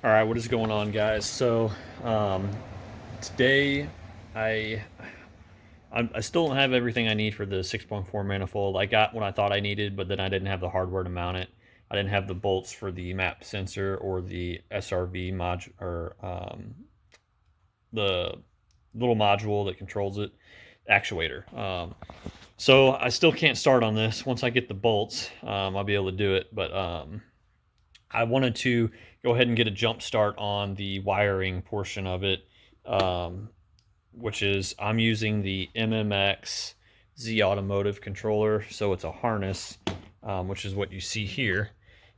All right, what is going on, guys? So today I I still don't have everything I need for the 6.4 manifold. I got what I thought I needed, but then I didn't have the hardware to mount it. I didn't have the bolts for the map sensor or the SRV mod or the little module that controls it, actuator. So I still can't start on this. Once I get the bolts, I'll be able to do it. But I wanted to go ahead and get a jump start on the wiring portion of it, which is I'm using the MMX Z-automotive controller. So it's a harness, which is what you see here,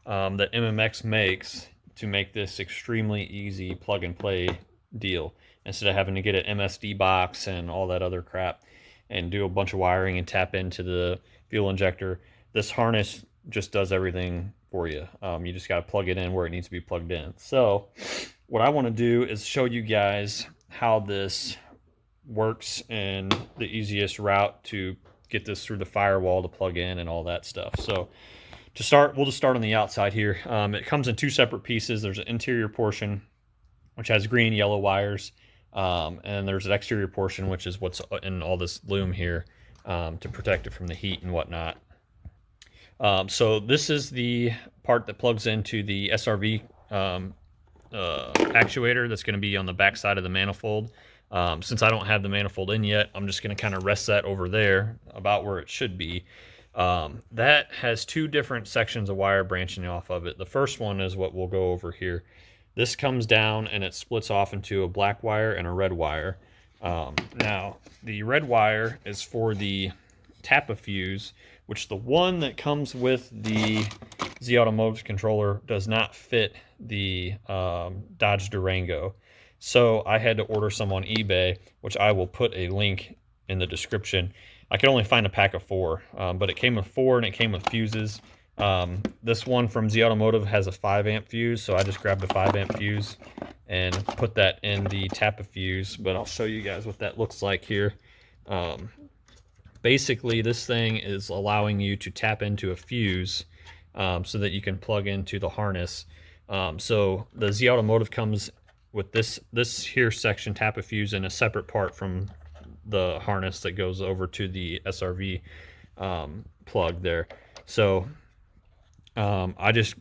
that MMX makes to make this extremely easy plug and play deal instead of having to get an MSD box and all that other crap and do a bunch of wiring and tap into the fuel injector. This harness just does everything for you. You just got to plug it in where it needs to be plugged in. So what I want to do is show you guys how this works and the easiest route to get this through the firewall to plug in and all that stuff. So to start, we'll just start on the outside here. It comes in two separate pieces. There's an interior portion, which has green, yellow wires. And there's an exterior portion, which is what's in all this loom here, to protect it from the heat and whatnot. So this is the part that plugs into the SRV actuator that's going to be on the back side of the manifold. Since I don't have the manifold in yet, I'm just going to kind of rest that over there about where it should be. That has two different sections of wire branching off of it. The first one is what we'll go over here. This comes down and it splits off into a black wire and a red wire. Now, the red wire is for the TAPA fuse, which the one that comes with the Z-automotive controller does not fit the Dodge Durango. So I had to order some on eBay, which I will put a link in the description. I could only find a pack of 4, but it came with 4 and it came with fuses. This one from Z-automotive has a 5-amp fuse, so I just grabbed a 5-amp fuse and put that in the TAPA fuse, but I'll show you guys what that looks like here. Basically, this thing is allowing you to tap into a fuse so that you can plug into the harness. So the Z-automotive comes with this here section, TAPA fuse, in a separate part from the harness that goes over to the SRV plug there. So I just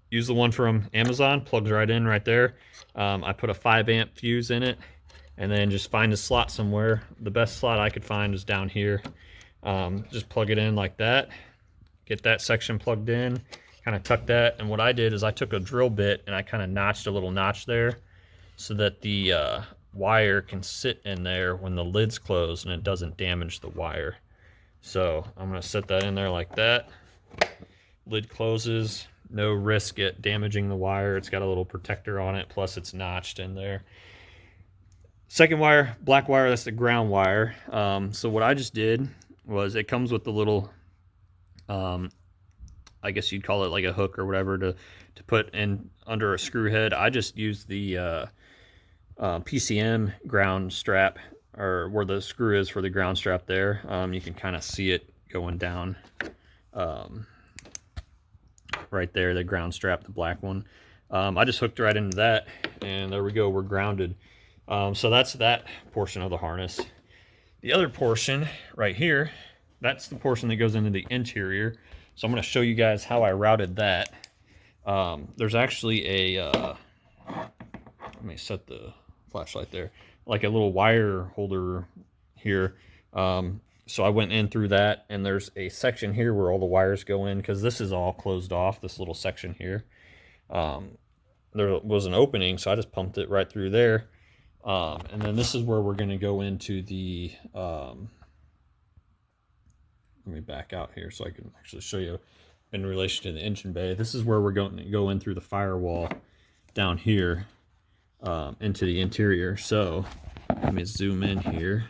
use the one from Amazon, plugs right in right there. I put a 5-amp fuse in it and then just find a slot somewhere. The best slot I could find is down here. Just plug it in like that, get that section plugged in, kind of tuck that. And what I did is I took a drill bit and I kind of notched a little notch there so that the wire can sit in there when the lid's closed and it doesn't damage the wire. So I'm going to set that in there like that. Lid closes, no risk at damaging the wire. It's got a little protector on it, plus it's notched in there. Second wire, black wire, that's the ground wire. So what I just did was it comes with the little, I guess you'd call it like a hook or whatever to put in under a screw head. I just used the PCM ground strap, or where the screw is for the ground strap there. You can kind of see it going down right there, the ground strap, the black one. I just hooked right into that, and there we go, we're grounded. So that's that portion of the harness. The other portion right here, that's the portion that goes into the interior. So I'm going to show you guys how I routed that. There's actually a, let me set the flashlight there, like a little wire holder here. So I went in through that, and there's a section here where all the wires go in, because this is all closed off, this little section here. There was an opening, so I just pumped it right through there. And then this is where we're going to go into the, let me back out here so I can actually show you in relation to the engine bay. This is where we're going to go in through the firewall down here into the interior. So let me zoom in here.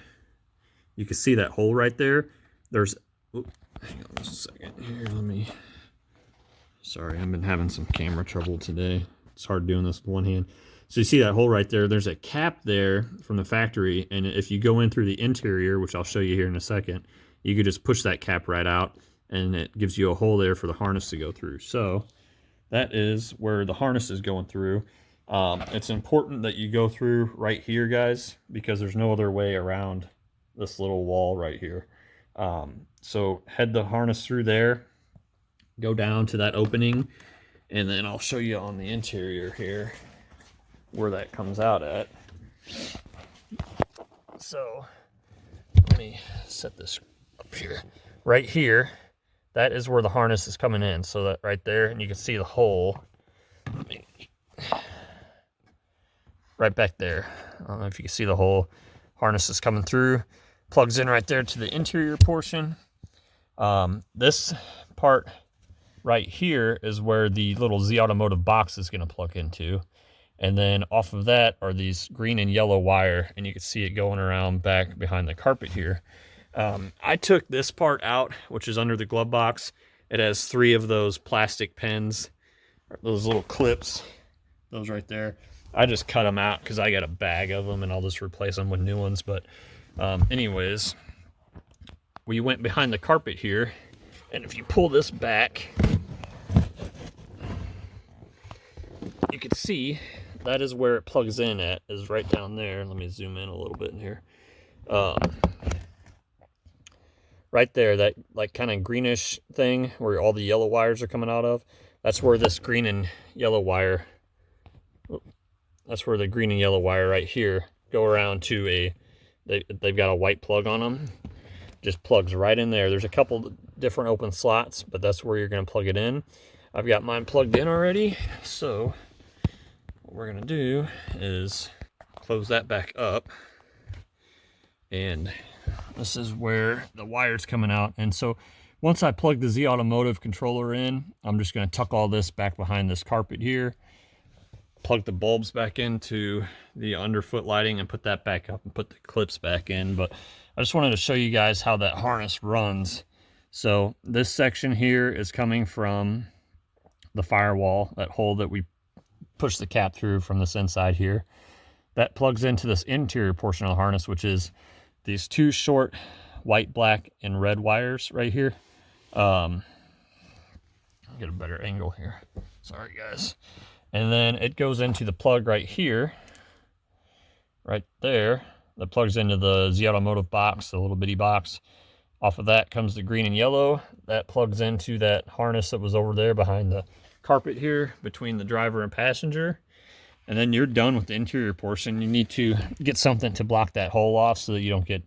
You can see that hole right there. There's, hang on just a second here. Sorry, I've been having some camera trouble today. It's hard doing this with one hand. So you see that hole right there. There's a cap there from the factory, and if you go in through the interior, which I'll show you here in a second, you could just push that cap right out, and it gives you a hole there for the harness to go through. So that is where the harness is going through. It's important that you go through right here, guys, because there's no other way around this little wall right here. So head the harness through there, go down to that opening, and then I'll show you on the interior here where that comes out at. So let me set this up here. Right here, that is where the harness is coming in. So that right there, and you can see the hole right back there. I don't know if you can see the hole. Harness is coming through, plugs in right there to the interior portion. This part right here is where the little Z-automotive box is going to plug into. And then off of that are these green and yellow wire, and you can see it going around back behind the carpet here. I took this part out, which is under the glove box. It has 3 of those plastic pins, those little clips, those right there. I just cut them out because I got a bag of them, and I'll just replace them with new ones. But anyways, we went behind the carpet here, and if you pull this back, you can see that is where it plugs in at, is right down there. Let me zoom in a little bit in here. Right there, that like kind of greenish thing where all the yellow wires are coming out of, that's where this green and yellow wire, that's where the green and yellow wire right here go around to a, they've got a white plug on them. Just plugs right in there. There's a couple different open slots, but that's where you're going to plug it in. I've got mine plugged in already, so what we're going to do is close that back up, and this is where the wire's coming out. And so once I plug the Z-automotive controller in, I'm just going to tuck all this back behind this carpet here, plug the bulbs back into the underfoot lighting and put that back up and put the clips back in. But I just wanted to show you guys how that harness runs. So this section here is coming from the firewall, that hole that we push the cap through from this inside here. That plugs into this interior portion of the harness, which is these 2 short white, black, and red wires right here. I'll get a better angle here. Sorry, guys. And then it goes into the plug right here, right there. That plugs into the Z-automotive box, the little bitty box. Off of that comes the green and yellow. That plugs into that harness that was over there behind the carpet here between the driver and passenger. And then you're done with the interior portion. You need to get something to block that hole off so that you don't get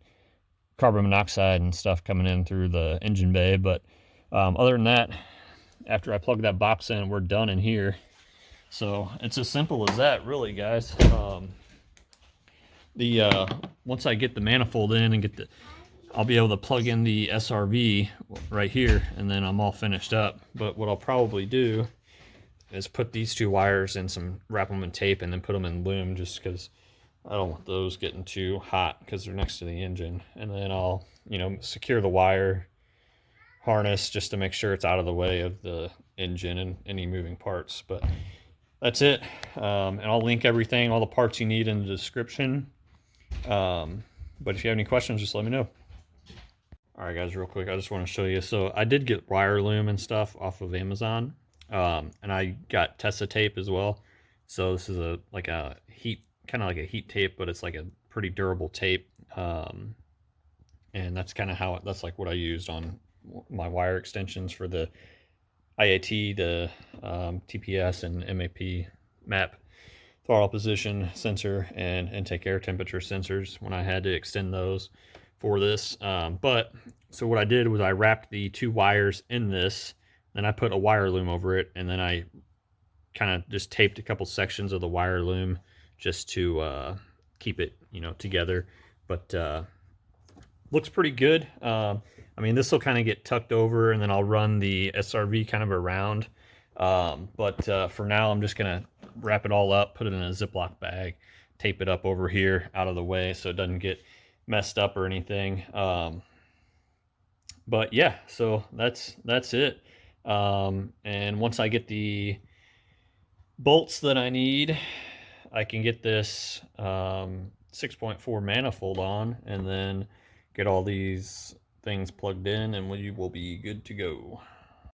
carbon monoxide and stuff coming in through the engine bay. But other than that, after I plug that box in, we're done in here. So it's as simple as that, really, guys. Once I get the manifold in and I'll be able to plug in the SRV right here, and then I'm all finished up. But what I'll probably do is put these 2 wires in wrap them in tape and then put them in loom, just because I don't want those getting too hot because they're next to the engine. And then I'll, secure the wire harness just to make sure it's out of the way of the engine and any moving parts. But that's it. And I'll link everything, all the parts you need in the description. But if you have any questions, just let me know. All right, guys, real quick, I just want to show you. So I did get wire loom and stuff off of Amazon. And I got Tessa tape as well. So this is like a heat tape, but it's like a pretty durable tape. And that's kind of that's like what I used on my wire extensions for the IAT, the TPS and MAP throttle position sensor and intake air temperature sensors when I had to extend those for this. So what I did was I wrapped the 2 wires in this. Then I put a wire loom over it, and then I kind of just taped a couple sections of the wire loom just to keep it, together. But looks pretty good. I mean, this will kind of get tucked over, and then I'll run the SRV kind of around. But for now, I'm just going to wrap it all up, put it in a Ziploc bag, tape it up over here out of the way so it doesn't get messed up or anything. But yeah, so that's it. And once I get the bolts that I need, I can get this 6.4 manifold on, and then get all these things plugged in, and we will be good to go.